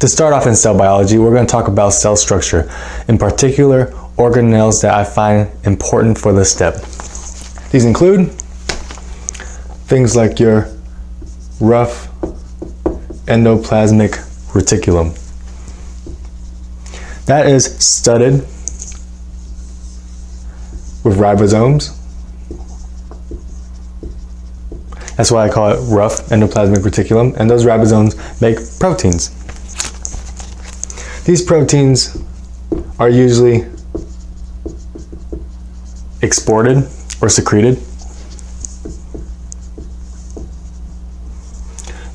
To start off in cell biology, we're going to talk about cell structure, in particular organelles that I find important for this step. These include things like your rough endoplasmic reticulum. That is studded with ribosomes. That's why I call it rough endoplasmic reticulum, and those ribosomes make proteins. These proteins are usually exported or secreted.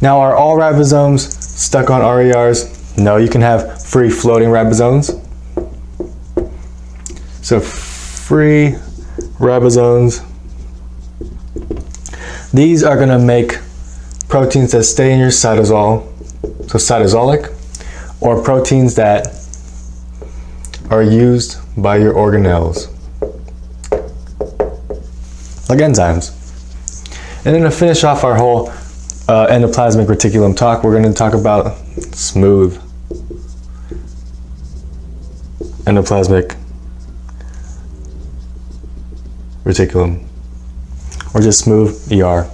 Now, are all ribosomes stuck on RERs? No, you can have free floating ribosomes. So free ribosomes, these are going to make proteins that stay in your cytosol, so cytosolic, or proteins that are used by your organelles, like enzymes. And then to finish off our whole endoplasmic reticulum talk, we're going to talk about smooth endoplasmic reticulum, or just smooth ER.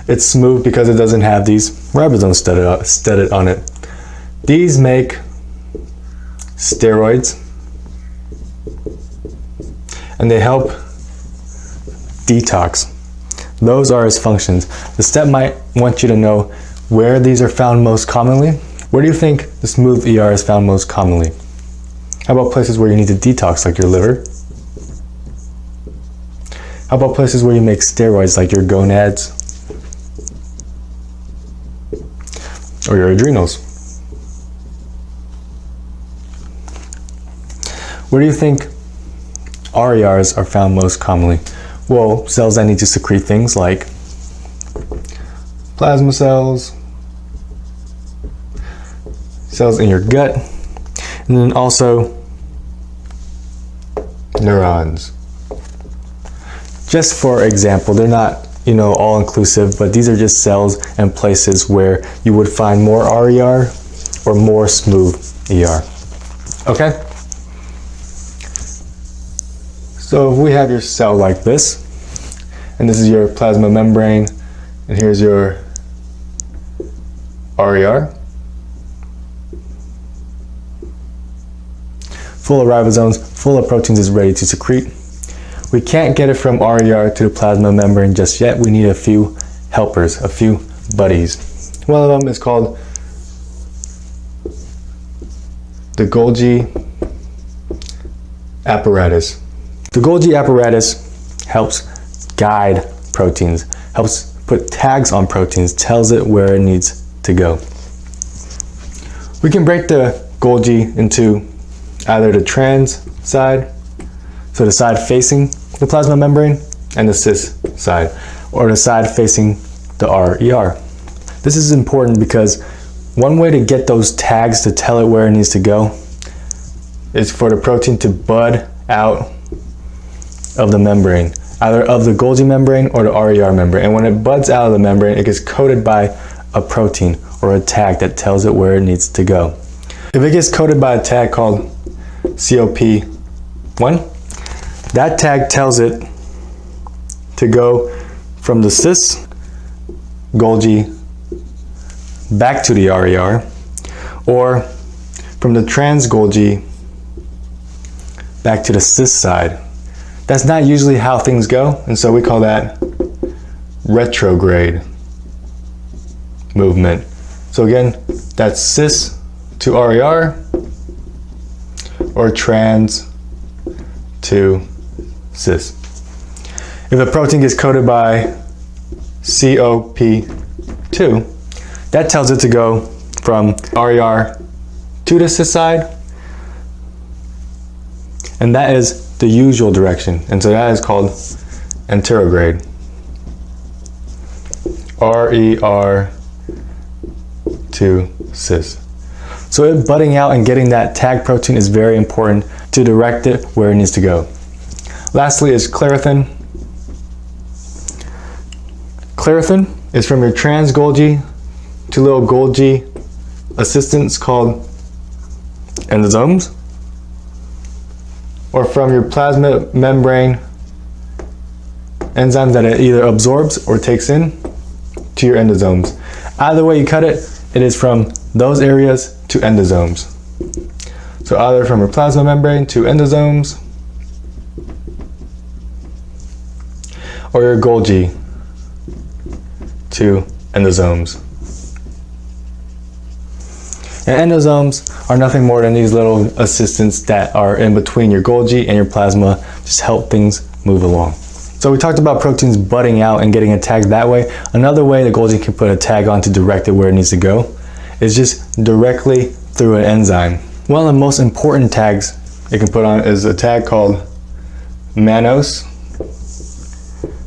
It's smooth because it doesn't have these ribosomes studded on it. These make steroids, and they help detox. Those are its functions. The step might want you to know where these are found most commonly. Where do you think the smooth ER is found most commonly? How about places where you need to detox, like your liver? How about places where you make steroids, like your gonads or your adrenals? Where do you think RERs are found most commonly? Well, cells that need to secrete things like plasma cells, cells in your gut, and then also neurons. Just for example, they're not, all inclusive, but these are just cells and places where you would find more RER or more smooth ER. Okay? So if we have your cell like this, and this is your plasma membrane, and here's your RER, full of ribosomes, full of proteins, is ready to secrete. We can't get it from RER to the plasma membrane just yet. We need a few helpers, a few buddies. One of them is called the Golgi apparatus. The Golgi apparatus helps guide proteins, helps put tags on proteins, tells it where it needs to go. We can break the Golgi into either the trans side, so the side facing the plasma membrane, and the cis side, or the side facing the RER. This is important because one way to get those tags to tell it where it needs to go is for the protein to bud out of the membrane, either of the Golgi membrane or the RER membrane. And when it buds out of the membrane, it gets coated by a protein or a tag that tells it where it needs to go. If it gets coated by a tag called COP1, that tag tells it to go from the cis Golgi back to the RER, or from the trans Golgi back to the cis side. That's not usually how things go, and so we call that retrograde movement. So again, that's cis to RER, or trans to cis. If a protein gets coated by COP2, that tells it to go from RER to the cis side, and that is the usual direction, and so that is called anterograde. RER to cis. So it budding out and getting that tag protein is very important to direct it where it needs to go. Lastly is clarithin. Clarithin is from your trans Golgi to little Golgi assistants called endosomes, or from your plasma membrane enzymes that it either absorbs or takes in to your endosomes. Either way you cut it, it is from those areas to endosomes. So either from your plasma membrane to endosomes, or your Golgi to endosomes. And endosomes are nothing more than these little assistants that are in between your Golgi and your plasma, just help things move along. So we talked about proteins budding out and getting a tag that way. Another way the Golgi can put a tag on to direct it where it needs to go is just directly through an enzyme. One of the most important tags it can put on is a tag called mannose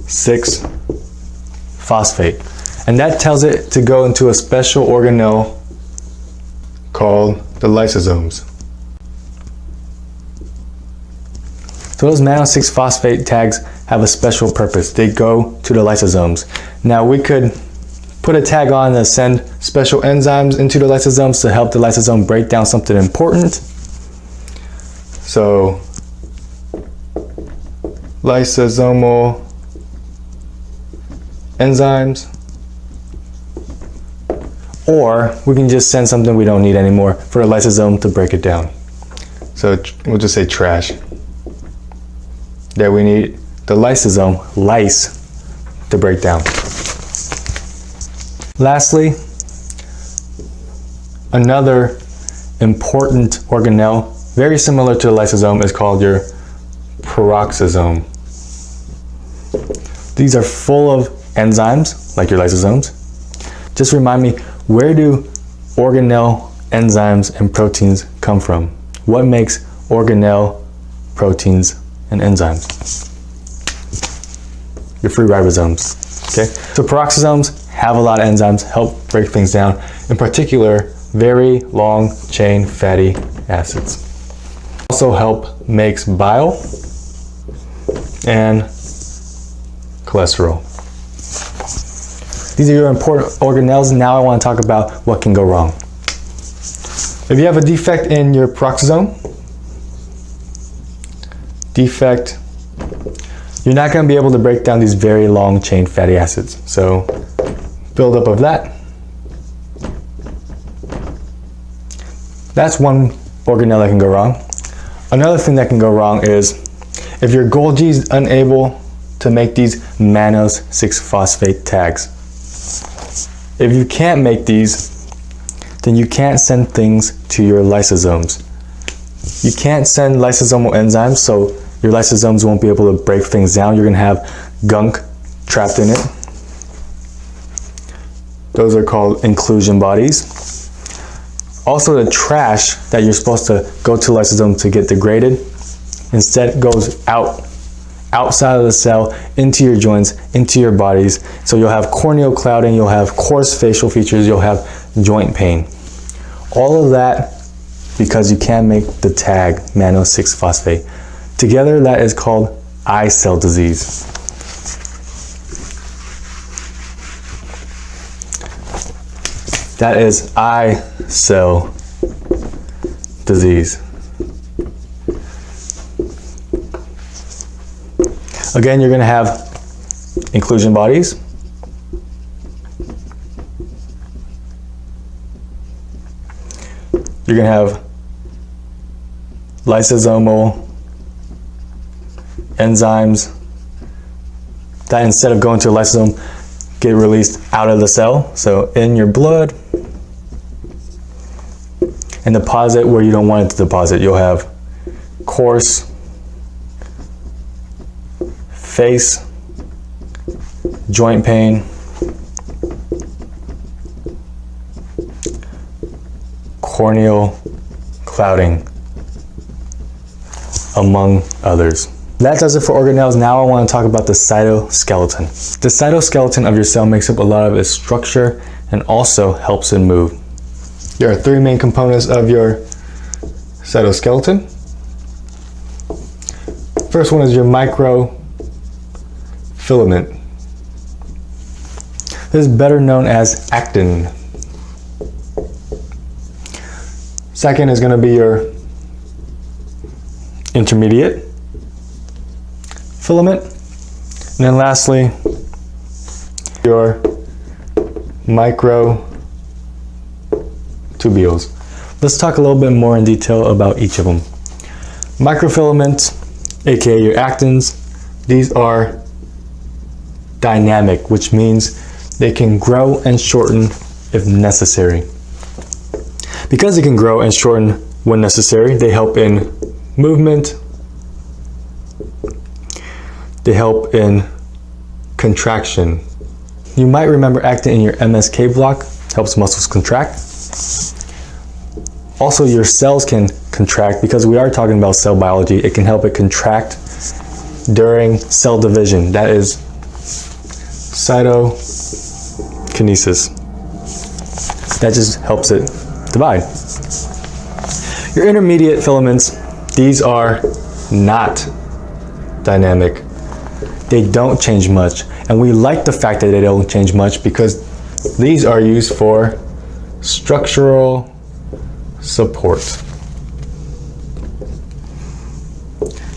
6-phosphate. And that tells it to go into a special organelle called the lysosomes. So those mannose 6-phosphate tags have a special purpose. They go to the lysosomes. Now we could put a tag on to send special enzymes into the lysosomes to help the lysosome break down something important. So lysosomal enzymes. Or we can just send something we don't need anymore for the lysosome to break it down. So we'll just say trash. That we need the lysosome, lyse, to break down. Lastly, another important organelle, very similar to the lysosome, is called your peroxisome. These are full of enzymes, like your lysosomes. Just remind me, where do organelle enzymes and proteins come from? What makes organelle proteins and enzymes? Your free ribosomes. Okay, so peroxisomes have a lot of enzymes, help break things down. In particular, very long chain fatty acids. Also help makes bile and cholesterol. These are your important organelles. Now I want to talk about what can go wrong. If you have a defect in your peroxisome, you're not going to be able to break down these very long chain fatty acids. So buildup of that. That's one organelle that can go wrong. Another thing that can go wrong is if your Golgi is unable to make these mannose 6-phosphate tags. If you can't make these, then you can't send things to your lysosomes. You can't send lysosomal enzymes, so your lysosomes won't be able to break things down. You're going to have gunk trapped in it. Those are called inclusion bodies. Also, the trash that you're supposed to go to lysosome to get degraded instead goes outside of the cell, into your joints, into your bodies. So you'll have corneal clouding, you'll have coarse facial features, you'll have joint pain. All of that because you can't make the tag mannose 6-phosphate. Together, that is called eye cell disease. That is eye cell disease. Again, you're going to have inclusion bodies. You're going to have lysosomal enzymes that instead of going to a lysosome, get released out of the cell. So in your blood, and deposit where you don't want it to deposit. You'll have coarse face, joint pain, corneal clouding, among others. That does it for organelles. Now I want to talk about the cytoskeleton. The cytoskeleton of your cell makes up a lot of its structure and also helps it move. There are three main components of your cytoskeleton. First one is your microfilament. This is better known as actin. Second is going to be your intermediate filament. And then lastly, your microtubules. Let's talk a little bit more in detail about each of them. Microfilaments, aka your actins, these are dynamic, which means they can grow and shorten if necessary. Because they can grow and shorten when necessary, they help in movement, they help in contraction. You might remember actin in your MSK block, helps muscles contract. Also, your cells can contract because we are talking about cell biology. It can help it contract during cell division. That is cytokinesis. That just helps it divide. Your intermediate filaments, these are not dynamic. They don't change much. And we like the fact that they don't change much because these are used for structural support.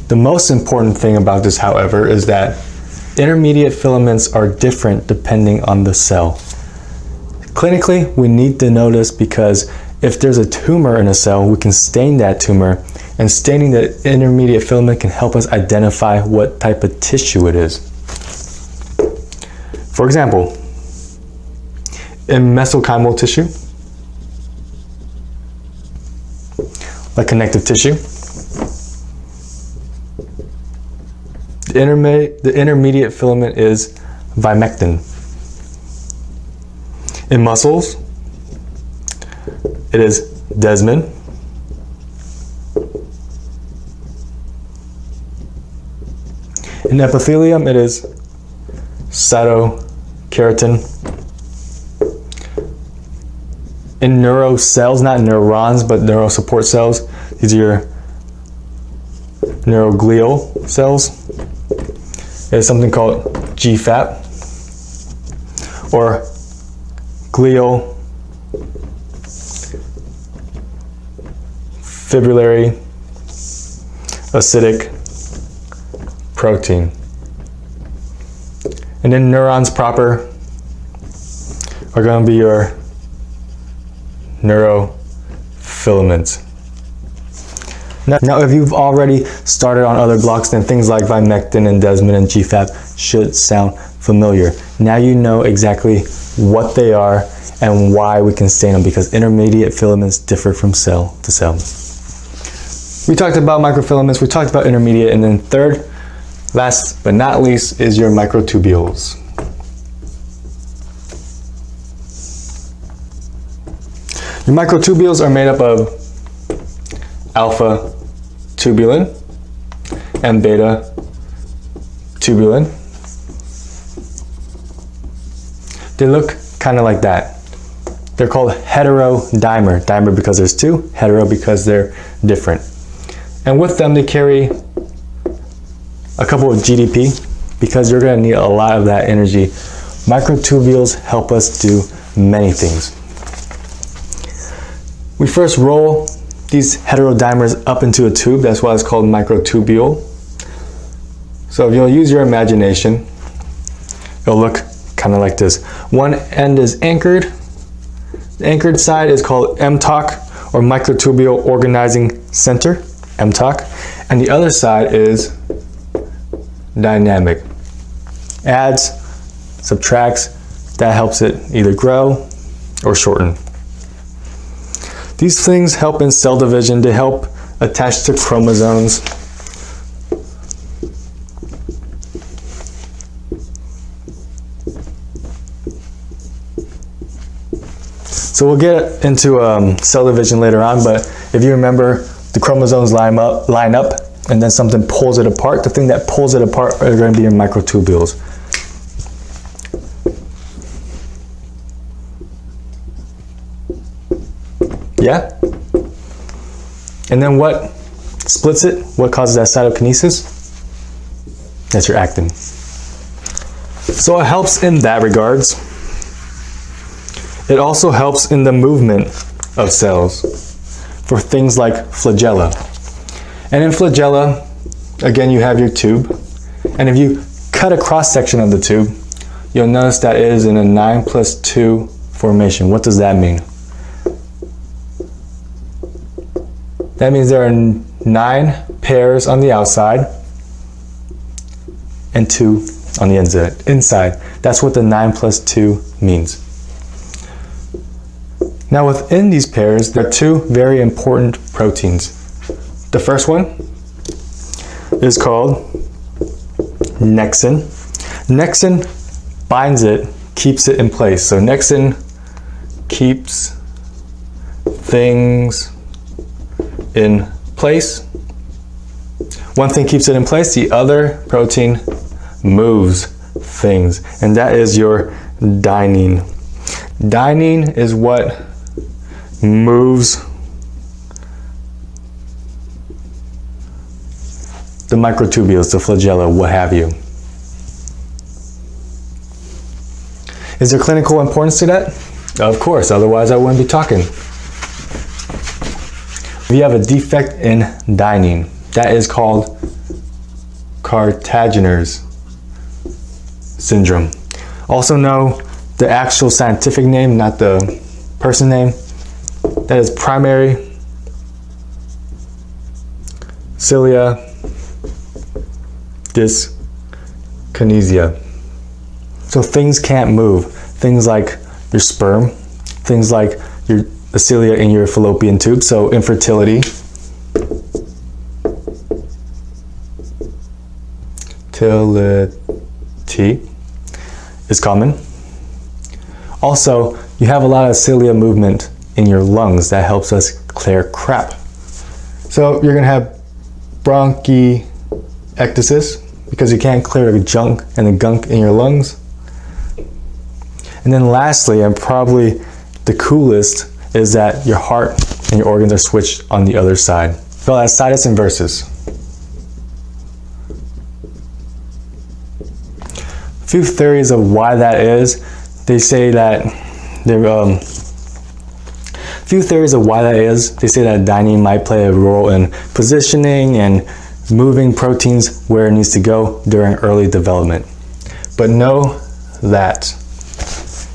The most important thing about this, however, is that intermediate filaments are different depending on the cell. Clinically, we need to know this because if there's a tumor in a cell, we can stain that tumor, and staining the intermediate filament can help us identify what type of tissue it is. For example, in mesenchymal tissue, like connective tissue, the intermediate filament is vimectin. In muscles, it is desmin. In epithelium, it is cytoskeleton. In neurocells, not neurons, but neural support cells, these are your neuroglial cells. There's something called GFAP, or glial fibrillary acidic protein. And then neurons proper are going to be your neurofilaments. Now, if you've already started on other blocks, then things like vimectin and desmin and GFAP should sound familiar. Now you know exactly what they are and why we can stain them, because intermediate filaments differ from cell to cell. We talked about microfilaments, we talked about intermediate, and then third, last but not least, is your microtubules. Your microtubules are made up of alpha tubulin and beta tubulin. They look kind of like that. They're called heterodimer. Dimer because there's two, hetero because they're different. And with them, they carry a couple of GDP because you're going to need a lot of that energy. Microtubules help us do many things. We first roll these heterodimers up into a tube. That's why it's called microtubule. So if you'll use your imagination, it'll look kind of like this. One end is anchored. The anchored side is called MTOC, or microtubule organizing center, MTOC. And the other side is dynamic. Adds, subtracts, that helps it either grow or shorten. These things help in cell division. They help attach to chromosomes. So we'll get into cell division later on, but if you remember, the chromosomes line up, and then something pulls it apart. The thing that pulls it apart are going to be your microtubules. Yeah? And then what splits it? What causes that cytokinesis? That's your actin. So it helps in that regards. It also helps in the movement of cells. for things like flagella. And in flagella, again, you have your tube. And if you cut a cross section of the tube, you'll notice that it is in a 9+2 formation. What does that mean? That means there are 9 pairs on the outside and 2 on the inside. That's what the 9+2 means. Now within these pairs, there are 2 very important proteins. The first one is called nexin. Nexin binds it, keeps it in place. So nexin keeps things in place. One thing keeps it in place, the other protein moves things, and that is your dynein. Dynein is what moves the microtubules, the flagella, what have you. Is there clinical importance to that? Of course, otherwise I wouldn't be talking. If you have a defect in dynein, that is called Cartagener's syndrome. Also know the actual scientific name, not the person name. That is primary cilia dyskinesia. So things can't move. Things like your sperm, things like the cilia in your fallopian tube, so infertility, is common. Also, you have a lot of cilia movement in your lungs that helps us clear crap. So you're gonna have bronchiectasis because you can't clear the junk and the gunk in your lungs. And then lastly, and probably the coolest, is that your heart and your organs are switched on the other side. So that's situs inversus. A few theories of why that is. They say that dynein might play a role in positioning and moving proteins where it needs to go during early development. But know that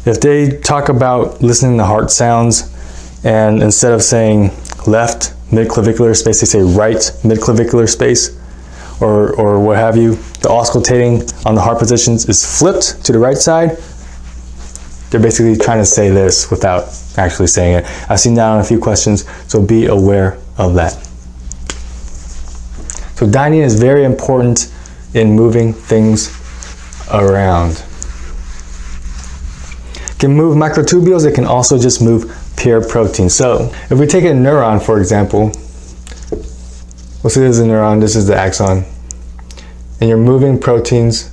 if they talk about listening to heart sounds, and instead of saying left midclavicular space, they say right midclavicular space, or what have you, the auscultating on the heart positions is flipped to the right side, they're basically trying to say this without actually saying it. I've seen that on a few questions, so be aware of that. So dynein is very important in moving things around. It can move microtubules, it can also just move pure proteins. So if we take a neuron, for example, we'll see this is a neuron, this is the axon, and you're moving proteins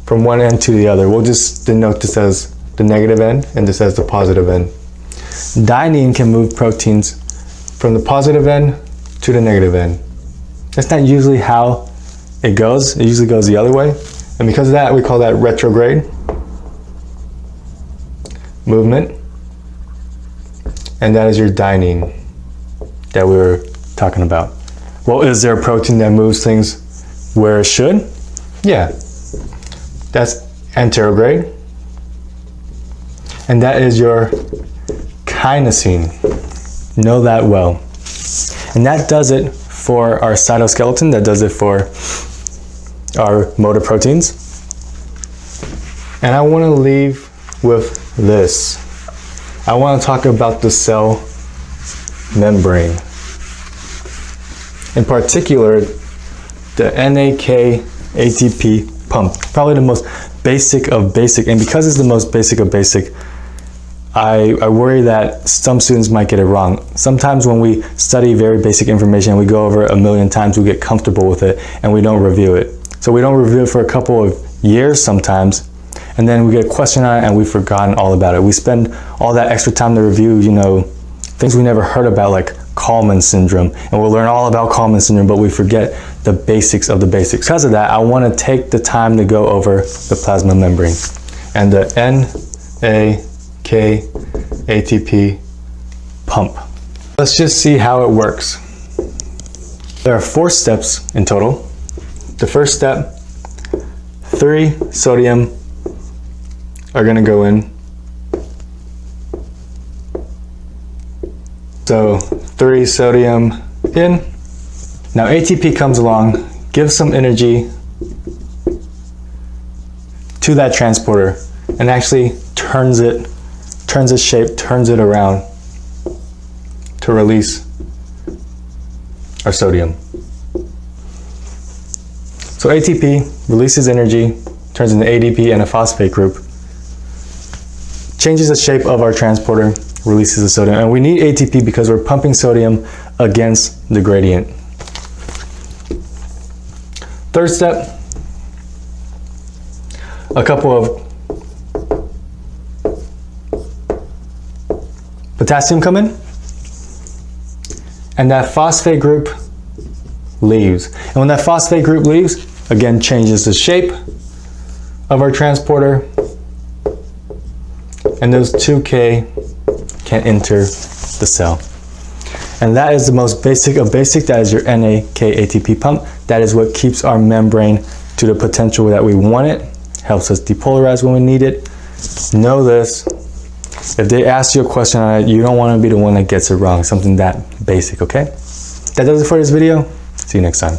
from one end to the other. We'll just denote this as the negative end and this as the positive end. Dynein can move proteins from the positive end to the negative end. That's not usually how it goes. It usually goes the other way. And because of that, we call that retrograde movement. And that is your dynein that we were talking about. Well, is there a protein that moves things where it should? Yeah. That's anterograde. And that is your kinesin. Know that well. And that does it for our cytoskeleton. That does it for our motor proteins. And I want to leave with this. I want to talk about the cell membrane. In particular, the NAK ATP pump. Probably the most basic of basic. And because it's the most basic of basic, I worry that some students might get it wrong. Sometimes when we study very basic information, we go over it a million times, we get comfortable with it, and we don't review it. So we don't review it for a couple of years sometimes, and then we get a question on it and we've forgotten all about it. We spend all that extra time to review, things we never heard about, like Kalman syndrome, and we'll learn all about Kalman syndrome, but we forget the basics of the basics. Because of that, I want to take the time to go over the plasma membrane and the NAK ATP pump. Let's just see how it works. There are 4 steps in total. The first step, 3 sodium are going to go in. So 3 sodium in. Now ATP comes along, gives some energy to that transporter and actually turns its shape, turns it around to release our sodium. So ATP releases energy, turns into ADP and a phosphate group, changes the shape of our transporter, releases the sodium. And we need ATP because we're pumping sodium against the gradient. Third step, a couple of potassium come in, and that phosphate group leaves. And when that phosphate group leaves, again changes the shape of our transporter, and those 2K can enter the cell. And that is the most basic of basic. That is your NAK ATP pump. That is what keeps our membrane to the potential that we want it, helps us depolarize when we need it. Know this. If they ask you a question on it, you don't want to be the one that gets it wrong. Something that basic, okay? That does it for this video. See you next time.